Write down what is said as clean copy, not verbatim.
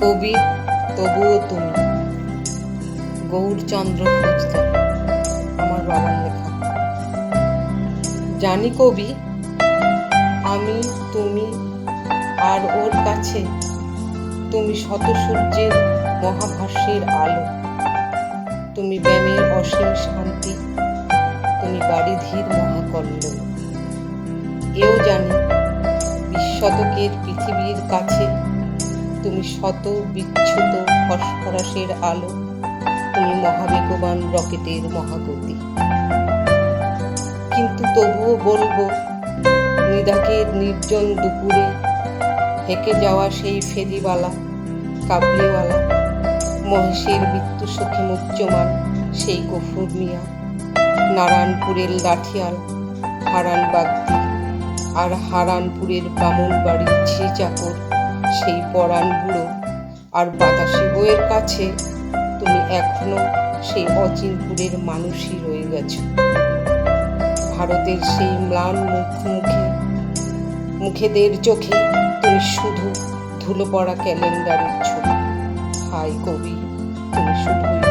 কবি তবুও তুমি, গৌরচন্দ্র ফৌজদার, আমার বাবার লেখা। জানি কবি, আমি, তুমি আর ওর কাছে তুমি শত সূর্যের মহাভাষ্যের আলো, তুমি ব্যায়ামের অসীম শান্তি, তুমি বারিধির মহাকল্লোল। এও জানি, বিশতকের পৃথিবীর কাছে তুমি শত বিচ্ছুত ফসফরাসের আলো, তুমি মহাবেগবান রকেটের মহাগতি। কিন্তু তবুও বলবো, নিদাকের নির্জন দুপুরে হেঁকে যাওয়া সেই ফেরিওয়ালা, কাবলিওয়ালা, মহেশের মৃত্যু শোকে মুচ্যমান সেই গফুর মিয়া, নারায়ণপুরের লাঠিয়াল, হারান বাগদি আর হারানপুরের বামুন বাড়ির ঝি চাকর, সেই পরাণ বুড়ো আর বাতাসি বইয়ের কাছে তুমি এখনো সেই অচিনপুরের মানুষই রয়ে গেছ। ভারতের সেই ম্লান মুখেদের চোখে তুমি শুধু ধুলো পড়া ক্যালেন্ডারের ছবি। হায় কবি, তুমি শুধুই